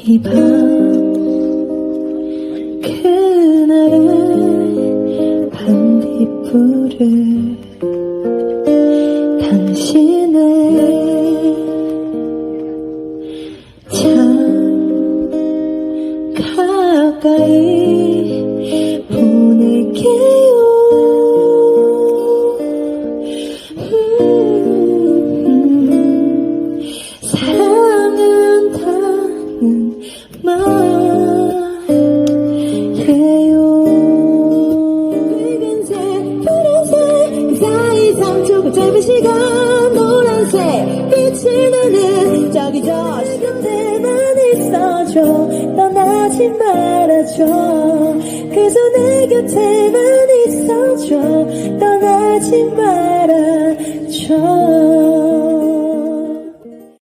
이 밤 그날의 반딧불을 당신의 참 가까이 보낼게요. 사랑한다는 말해요. 붉은색 푸른색 그 사이 3초가 짧은 시간 노란색 빛을 내는 저기 저 곁에만 있어줘. 떠나지 말아줘. 그저 내 곁에만 있어줘. 떠나지 말아줘.